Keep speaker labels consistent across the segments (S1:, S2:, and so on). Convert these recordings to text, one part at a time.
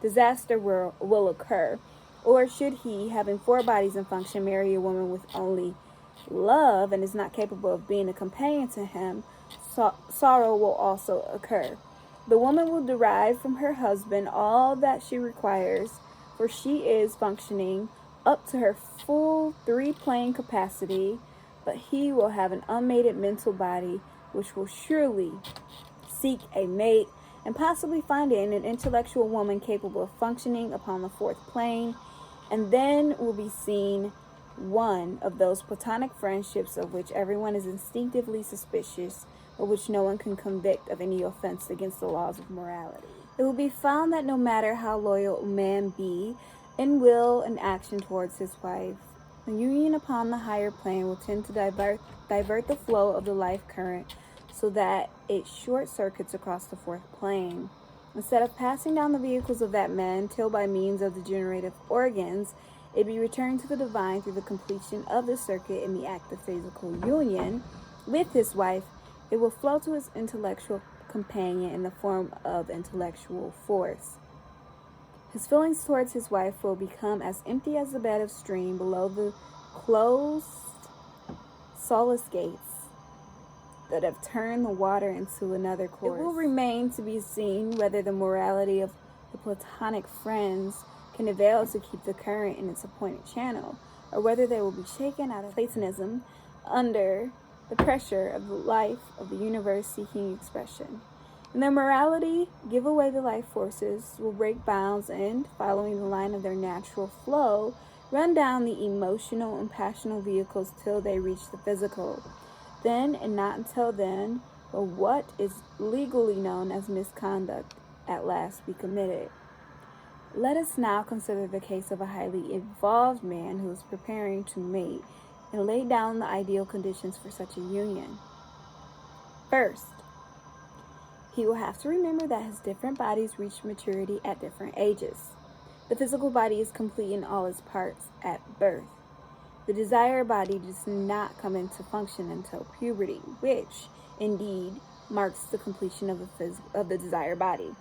S1: disaster will occur? Or should he, having four bodies and function, marry a woman with only love and is not capable of being a companion to him? Sorrow will also occur. The woman will derive from her husband all that she requires, for she is functioning up to her full three-plane capacity, but he will have an unmated mental body, which will surely seek a mate and possibly find it in an intellectual woman capable of functioning upon the fourth plane, and then will be seen one of those platonic friendships of which everyone is instinctively suspicious, but which no one can convict of any offense against the laws of morality. It will be found that no matter how loyal a man be in will and action towards his wife, the union upon the higher plane will tend to divert the flow of the life current so that it short circuits across the fourth plane. Instead of passing down the vehicles of that man till by means of the generative organs it be returned to the divine through the completion of the circuit in the act of physical union with his wife, it will flow to his intellectual companion in the form of intellectual force. His feelings towards his wife will become as empty as the bed of stream below the closed sluice gates that have turned the water into another course. It will remain to be seen whether the morality of the platonic friends can avail to keep the current in its appointed channel, or whether they will be shaken out of Platonism under the pressure of the life of the universe seeking expression. In their morality, give away the life forces, will break bounds, and, following the line of their natural flow, run down the emotional and passional vehicles till they reach the physical. Then, and not until then, will what is legally known as misconduct at last be committed. Let us now consider the case of a highly evolved man who is preparing to mate and lay down the ideal conditions for such a union. First, he will have to remember that his different bodies reach maturity at different ages. The physical body is complete in all its parts at birth. The desired body does not come into function until puberty, which, indeed, marks the completion of the desired body.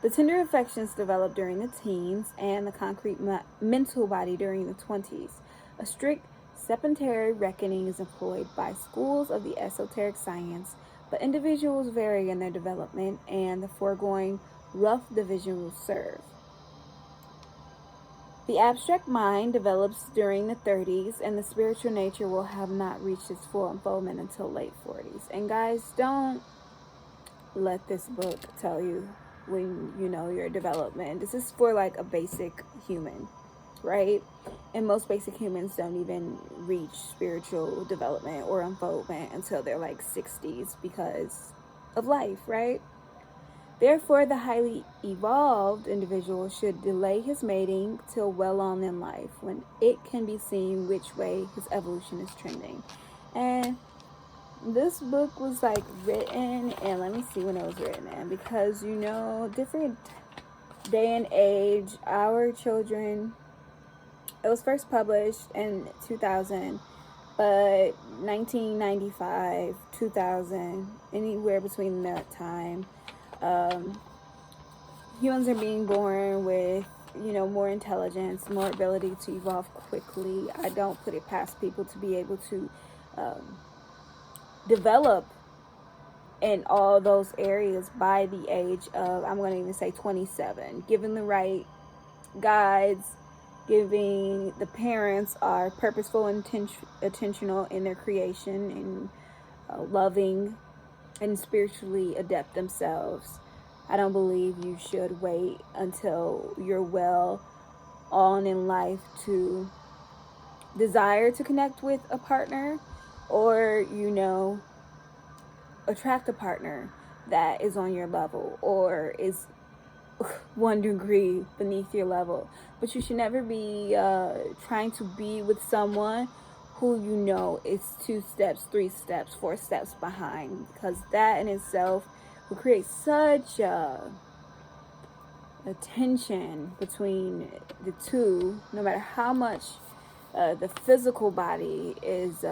S1: The tender affections develop during the teens and the concrete mental body during the 20s. A strict septenary reckoning is employed by schools of the esoteric science, but individuals vary in their development, and the foregoing rough division will serve. The abstract mind develops during the 30s, and the spiritual nature will have not reached its full unfoldment until late 40s. And guys, don't let this book tell you when you know your development. This is for like a basic human, right? And most basic humans don't even reach spiritual development or unfoldment until they're like 60s because of life, right? Therefore, the highly evolved individual should delay his mating till well on in life, when it can be seen which way his evolution is trending. And this book was like written, and let me see when it was written in, because you know, different day and age, our children, it was first published in 2000, but 1995, 2000, anywhere between that time, humans are being born with, you know, more intelligence, more ability to evolve quickly. I don't put it past people to be able to develop in all those areas by the age of, I'm going to even say 27, given the right guides, giving the parents are purposeful and intentional in their creation and loving and spiritually adept themselves. I don't believe you should wait until you're well on in life to desire to connect with a partner, or, you know, attract a partner that is on your level or is 1 degree beneath your level. But you should never be trying to be with someone who you know is 2 steps, 3 steps, 4 steps behind, because that in itself will create such a tension between the two, no matter how much the physical body is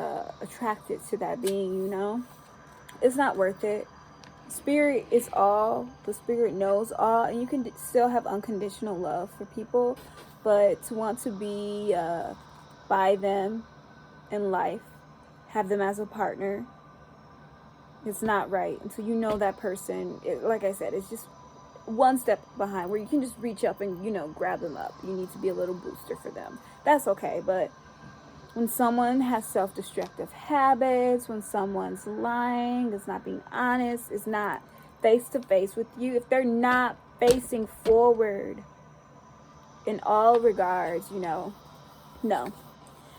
S1: attracted to that being, you know. It's not worth it. Spirit is all. The spirit knows all, and you can still have unconditional love for people, but to want to be by them in life, have them as a partner, it's not right until you know that person. Like I said, it's just one step behind where you can just reach up and, grab them up. You need to be a little booster for them. That's okay, but when someone has self-destructive habits, when someone's lying, is not being honest, is not face-to-face with you, if they're not facing forward in all regards, no.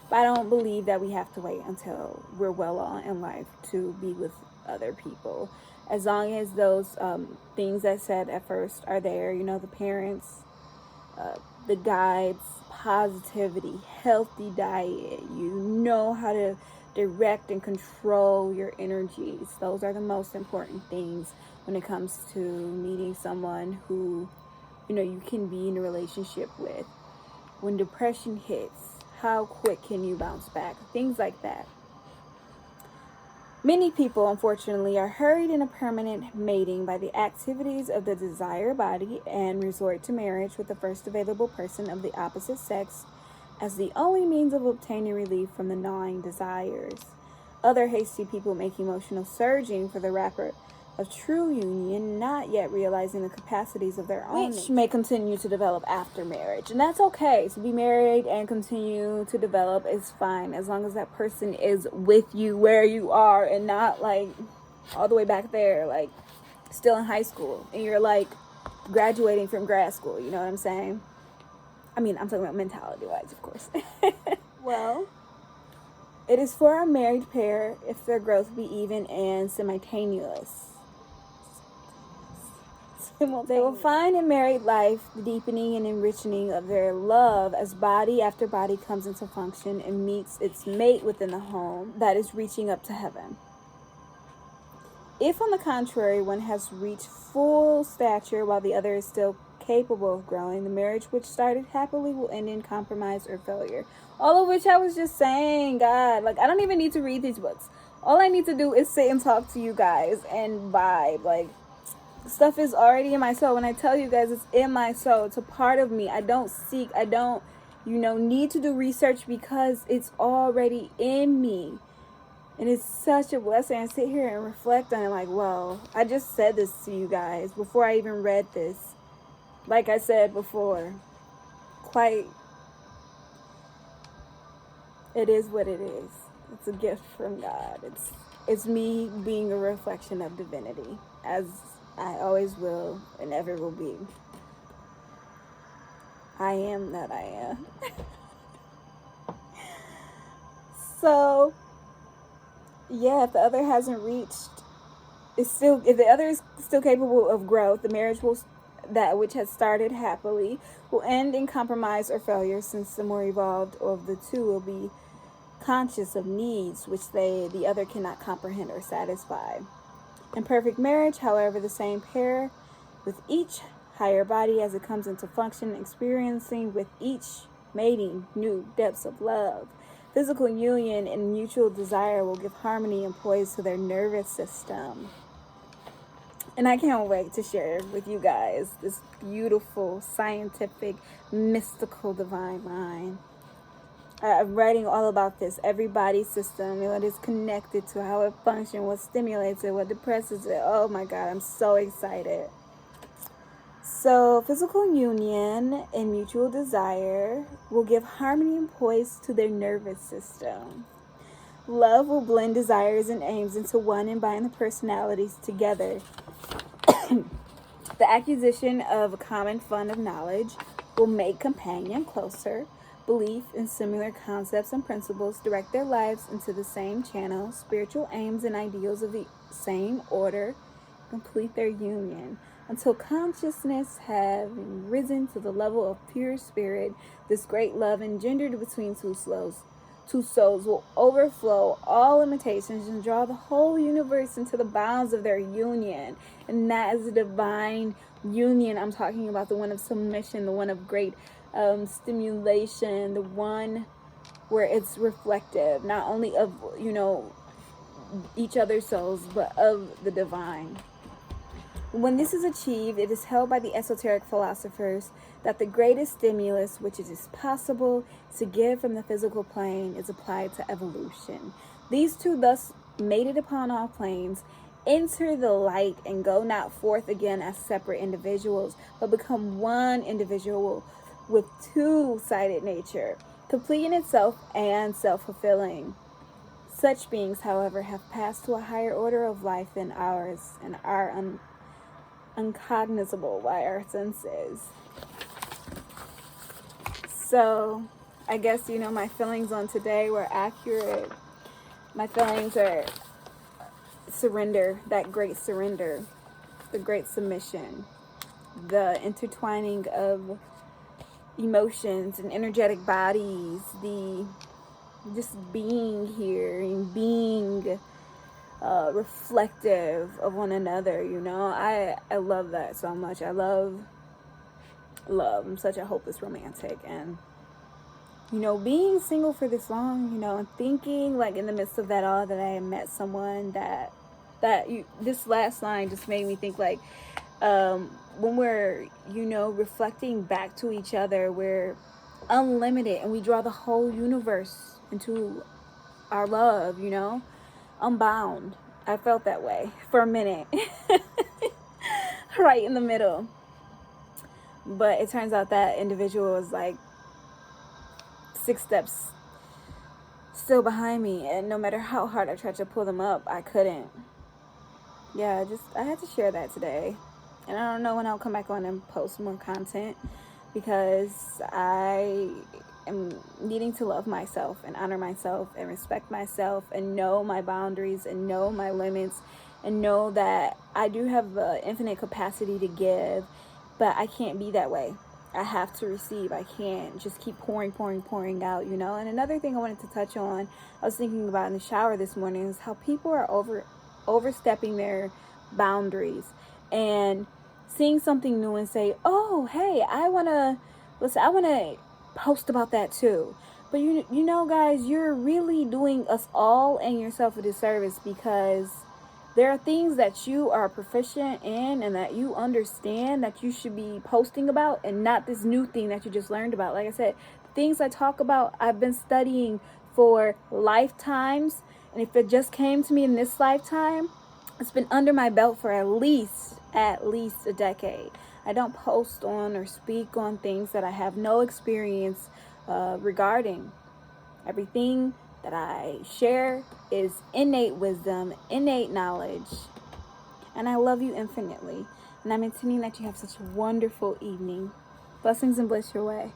S1: But I don't believe that we have to wait until we're well on in life to be with other people. As long as those things I said at first are there, the parents, the guides, positivity, healthy diet, you know how to direct and control your energies. Those are the most important things when it comes to meeting someone who, you can be in a relationship with. When depression hits, how quick can you bounce back? Things like that. Many people, unfortunately, are hurried into permanent mating by the activities of the desire body and resort to marriage with the first available person of the opposite sex as the only means of obtaining relief from the gnawing desires. Other hasty people make emotional surging for the wrapper of true union, not yet realizing the capacities of their own, which may continue to develop after marriage. And that's okay. To be married and continue to develop is fine, as long as that person is with you where you are and not like all the way back there, like still in high school and you're like graduating from grad school. You know what I'm saying? I mean, I'm talking about mentality-wise, of course. Well, it is for a married pair if their growth be even and simultaneous. They will find in married life the deepening and enriching of their love as body after body comes into function and meets its mate within the home that is reaching up to heaven. If, on the contrary, one has reached full stature while the other is still capable of growing, the marriage which started happily will end in compromise or failure. All of which I was just saying, God, like, I don't even need to read these books. All I need to do is sit and talk to you guys and vibe. Like, stuff is already in my soul. When I tell you guys, it's in my soul. It's a part of me. I don't need to do research because it's already in me. And it's such a blessing. I sit here and reflect on it like, well, I just said this to you guys before I even read this. Like I said before, it is what it is. It's a gift from God. It's me being a reflection of divinity, as I always will and ever will be. I am that I am. So, yeah, if the other hasn't reached, if the other is still capable of growth, the marriage that which has started happily will end in compromise or failure, since the more evolved of the two will be conscious of needs which the other cannot comprehend or satisfy. In perfect marriage, however, the same pair with each higher body as it comes into function, experiencing with each mating new depths of love. Physical union and mutual desire will give harmony and poise to their nervous system. And I can't wait to share with you guys this beautiful, scientific, mystical, divine mind. I'm writing all about this, every body system, and what is connected to, how it functions, what stimulates it, what depresses it. Oh my God, I'm so excited. So, physical union and mutual desire will give harmony and poise to their nervous system. Love will blend desires and aims into one and bind the personalities together. The acquisition of a common fund of knowledge will make companion closer. Belief in similar concepts and principles direct their lives into the same channel. Spiritual aims and ideals of the same order complete their union. Until consciousness have risen to the level of pure spirit, this great love engendered between two souls will overflow all limitations and draw the whole universe into the bounds of their union. And that is a divine union. I'm talking about the one of submission, the one of great stimulation, the one where it's reflective, not only of, each other's souls, but of the divine. When this is achieved, it is held by the esoteric philosophers that the greatest stimulus which it is possible to give from the physical plane is applied to evolution. These two, thus mated upon all planes, enter the light and go not forth again as separate individuals, but become one individual with two-sided nature, complete in itself and self-fulfilling. Such beings, however, have passed to a higher order of life than ours and are uncognizable by our senses. So, I guess, my feelings on today were accurate. My feelings are surrender, that great surrender, the great submission, the intertwining of emotions and energetic bodies, the just being here and being reflective of one another. I love that so much. I love. I'm such a hopeless romantic, and being single for this long, and thinking like in the midst of that all that I met someone this last line just made me think like when we're reflecting back to each other, we're unlimited and we draw the whole universe into our love, unbound. I felt that way for a minute. Right in the middle. But it turns out that individual was like 6 steps still behind me, and no matter how hard I tried to pull them up, I couldn't. Yeah, I had to share that today. And I don't know when I'll come back on and post more content, because I am needing to love myself and honor myself and respect myself and know my boundaries and know my limits and know that I do have infinite capacity to give, but I can't be that way. I have to receive. I can't just keep pouring out, And another thing I wanted to touch on, I was thinking about in the shower this morning, is how people are overstepping their boundaries and seeing something new and say, oh, hey, I want to post about that too. But guys, you're really doing us all and yourself a disservice, because there are things that you are proficient in and that you understand that you should be posting about, and not this new thing that you just learned about. Like I said, the things I talk about, I've been studying for lifetimes. And if it just came to me in this lifetime, it's been under my belt for at least a decade. I don't post on or speak on things that I have no experience regarding. Everything that I share is innate wisdom, innate knowledge. And I love you infinitely. And I'm intending that you have such a wonderful evening. Blessings and bliss your way.